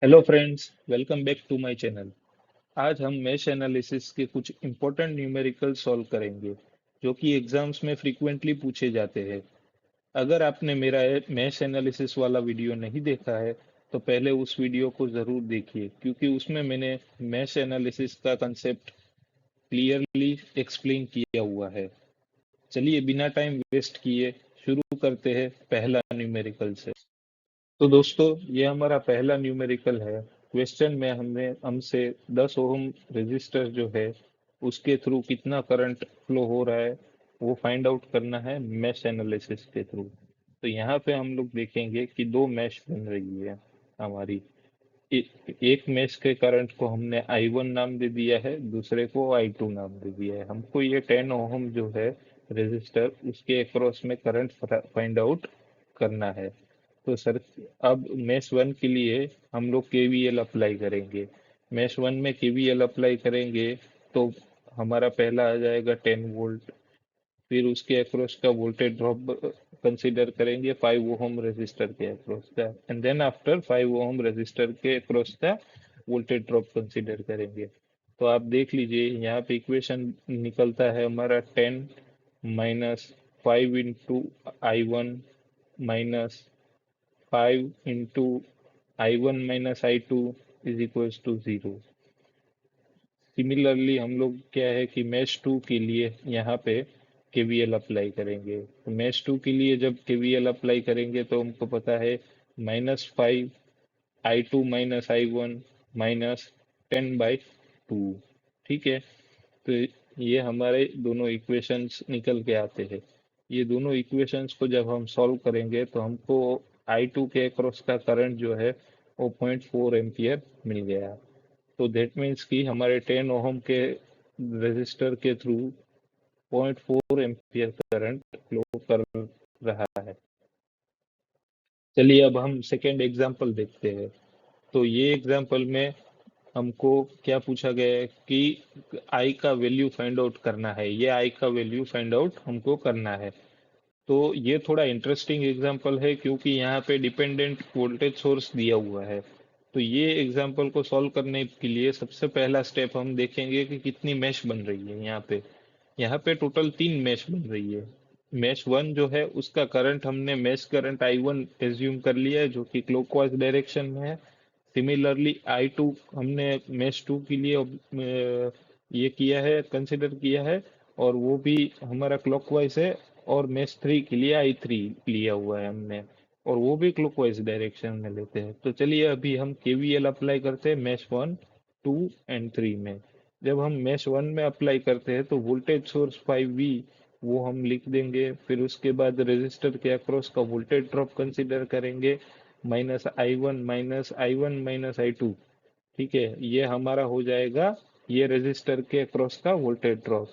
Hello friends, welcome back to my channel. आज हम mesh analysis के कुछ इंपॉर्टेंट न्यूमेरिकल सॉल्व करेंगे जो कि एग्जाम्स में फ्रीक्वेंटली पूछे जाते हैं। अगर आपने मेरा मैश एनालिसिस वाला वीडियो नहीं देखा है तो पहले उस वीडियो को ज़रूर देखिए, क्योंकि उसमें मैंने मैश एनालिसिस का कंसेप्ट क्लियरली एक्सप्लेन किया हुआ है। चलिए बिना टाइम वेस्ट किए शुरू करते हैं पहला न्यूमेरिकल से। तो दोस्तों, ये हमारा पहला न्यूमेरिकल है। क्वेश्चन में हमने हमसे 10 ओम रेजिस्टर जो है उसके थ्रू कितना करंट फ्लो हो रहा है वो फाइंड आउट करना है मैश एनालिसिस के थ्रू। तो यहाँ पे हम लोग देखेंगे कि दो मैश बन रही है हमारी। एक मैश के करंट को हमने I1 नाम दे दिया है, दूसरे को I2 नाम दे दिया है। हमको ये 10 ओम जो है रेजिस्टर उसके अक्रॉस में करंट फाइंड आउट करना है। तो सर, अब मैश वन के लिए हम लोग केवीएल अप्लाई करेंगे। मैश वन में केवीएल अप्लाई करेंगे तो हमारा पहला आ जाएगा 10 वोल्ट। फिर उसके अक्रॉस का वोल्टेज ड्रॉप कंसीडर करेंगे 5 ओम रेजिस्टर के अक्रॉस का, and then after 5 ohm resistor के अक्रॉस का वोल्टेज ड्रॉप कंसीडर करेंगे। तो आप देख लीजिए यहाँ पे इक्वेशन निकलता है हमारा 10 - 5 into I1 minus 5 into I1 - I2 is equals to 0। Similarly हम लोग क्या है कि मैश टू के लिए यहाँ पे केवीएल अप्लाई करेंगे। तो मैश टू के लिए जब केवीएल अप्लाई करेंगे तो हमको पता है -5 I2 - I1 -10/2। ठीक है। तो ये हमारे दोनों इक्वेशंस निकल के आते हैं। ये दोनों इक्वेशंस को जब हम सॉल्व करेंगे तो हमको I2 के अक्रॉस का करंट जो है वो 0.4 एम्पियर मिल गया। तो दैट मीन्स कि हमारे 10 ओम के रेजिस्टर के थ्रू 0.4 एम्पियर करंट फ्लो कर रहा है। चलिए अब हम सेकेंड एग्जाम्पल देखते हैं। तो ये एग्जाम्पल में हमको क्या पूछा गया है कि आई का वैल्यू फाइंड आउट करना है। ये आई का वैल्यू फाइंड आउट हमको करना है। तो ये थोड़ा इंटरेस्टिंग एग्जांपल है क्योंकि यहाँ पे डिपेंडेंट वोल्टेज सोर्स दिया हुआ है। तो ये एग्जांपल को सॉल्व करने के लिए सबसे पहला स्टेप हम देखेंगे कि कितनी मैश बन रही है। यहाँ पे टोटल 3 मैश बन रही है। मैश वन जो है उसका करंट हमने मैश करंट I1 एज्यूम कर लिया है जो कि क्लॉकवाइज डायरेक्शन में है। सिमिलरली I2 हमने मैश टू के लिए ये किया है, कंसिडर किया है, और वो भी हमारा क्लॉकवाइज है। और मैच थ्री के लिए I3 लिया हुआ है हमने, और वो भी क्लॉकवाइज डायरेक्शन में लेते हैं। तो चलिए अभी हम केवीएल अप्लाई करते हैं मैच 1, 2 एंड 3 में। जब हम मैच वन में अप्लाई करते हैं तो वोल्टेज सोर्स 5V वो हम लिख देंगे। फिर उसके बाद रेजिस्टर के अक्रॉस का वोल्टेज ड्रॉप कंसिडर करेंगे, -I1 - I1 - I2। ठीक है, ये हमारा हो जाएगा ये रेजिस्टर के अक्रॉस का वोल्टेज ड्रॉप।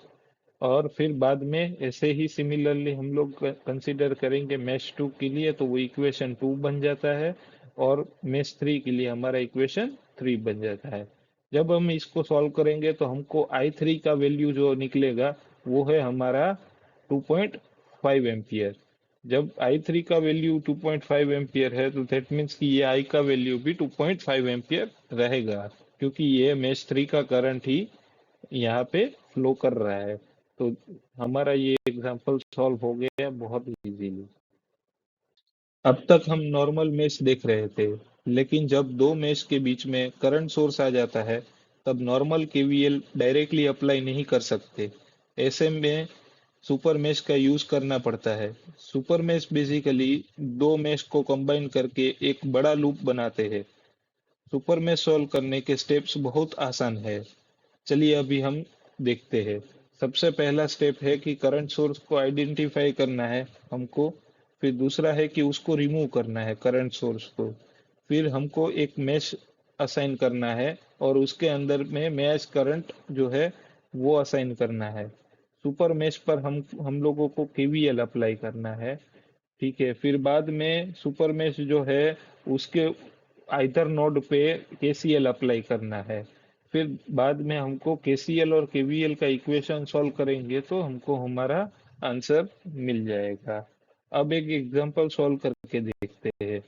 और फिर बाद में ऐसे ही सिमिलरली हम लोग कंसीडर करेंगे मैश टू के लिए, तो वो इक्वेशन 2 बन जाता है। और मैश थ्री के लिए हमारा इक्वेशन 3 बन जाता है। जब हम इसको सॉल्व करेंगे तो हमको I3 का वैल्यू जो निकलेगा वो है हमारा 2.5 एम्पियर। जब I3 का वैल्यू 2.5 एम्पियर है तो दैट मीन्स कि ये I का वैल्यू भी 2.5 एम्पियर रहेगा, क्योंकि ये मैश थ्री का करंट ही यहाँ पे फ्लो कर रहा है। तो हमारा ये एग्जांपल सॉल्व हो गया बहुत इजीली। अब तक हम नॉर्मल मैश देख रहे थे, लेकिन जब दो मैश के बीच में करंट सोर्स आ जाता है तब नॉर्मल केवीएल डायरेक्टली अप्लाई नहीं कर सकते। ऐसे में सुपर मैश का यूज करना पड़ता है। सुपर मैश बेसिकली दो मैश को कंबाइन करके एक बड़ा लूप बनाते हैं। सुपर मैश सॉल्व करने के स्टेप्स बहुत आसान है। चलिए अभी हम देखते हैं। सबसे पहला स्टेप है कि करंट सोर्स को आइडेंटिफाई करना है हमको। फिर दूसरा है कि उसको रिमूव करना है करंट सोर्स को। फिर हमको एक मैश असाइन करना है और उसके अंदर में मैश करंट जो है वो असाइन करना है। सुपर मैश पर हम लोगों को केवीएल अप्लाई करना है। ठीक है, फिर बाद में सुपर मैश जो है उसके आइदर नोड पे केसीएल अप्लाई करना है। फिर बाद में हमको केसीएल और केवीएल का इक्वेशन सॉल्व करेंगे तो हमको हमारा आंसर मिल जाएगा। अब एक एग्जांपल सॉल्व करके देखते हैं।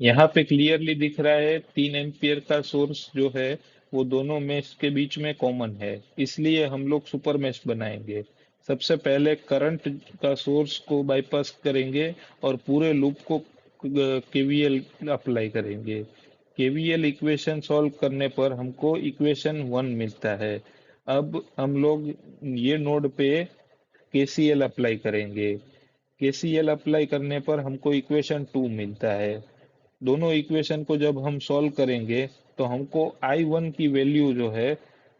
यहाँ पे क्लियरली दिख रहा है 3 एम्पियर का सोर्स जो है वो दोनों मेश के बीच में कॉमन है, इसलिए हम लोग सुपर मेश बनाएंगे। सबसे पहले करंट का सोर्स को बाईपास करेंगे और पूरे लूप को केवीएल अप्लाई करेंगे। केवीएल इक्वेशन सॉल्व करने पर हमको इक्वेशन 1 मिलता है। अब हम लोग ये नोड पे केसीएल अप्लाई करेंगे। केसीएल अप्लाई करने पर हमको इक्वेशन 2 मिलता है। दोनों इक्वेशन को जब हम सॉल्व करेंगे तो हमको I1 की वैल्यू जो है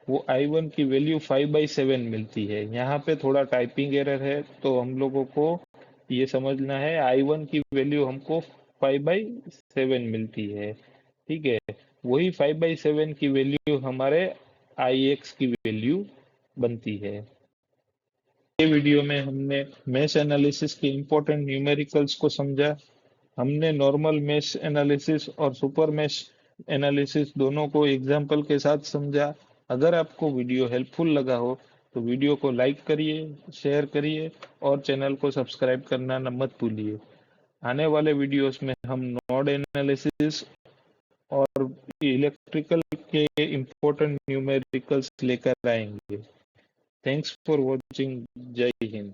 वो I1 की वैल्यू 5/7 मिलती है। यहाँ पे थोड़ा टाइपिंग एरर है तो हम लोगों को ये समझना है I1 की वैल्यू हमको 5/7 मिलती है। ठीक है, वही 5/7 की वैल्यू हमारे IX की वैल्यू बनती है। ये वीडियो में हमने मैश एनालिसिस के इम्पोर्टेंट न्यूमेरिकल्स को समझा। हमने नॉर्मल मैश एनालिसिस और सुपर मैश एनालिसिस दोनों को एग्जाम्पल के साथ समझा। अगर आपको वीडियो हेल्पफुल लगा हो तो वीडियो को लाइक करिए, शेयर करिए और चैनल को सब्सक्राइब करना न मत भूलिए। आने वाले वीडियोस में हम नोड एनालिसिस और इलेक्ट्रिकल के इम्पोर्टेंट न्यूमेरिकल्स लेकर आएंगे। Thanks for watching. जय हिंद।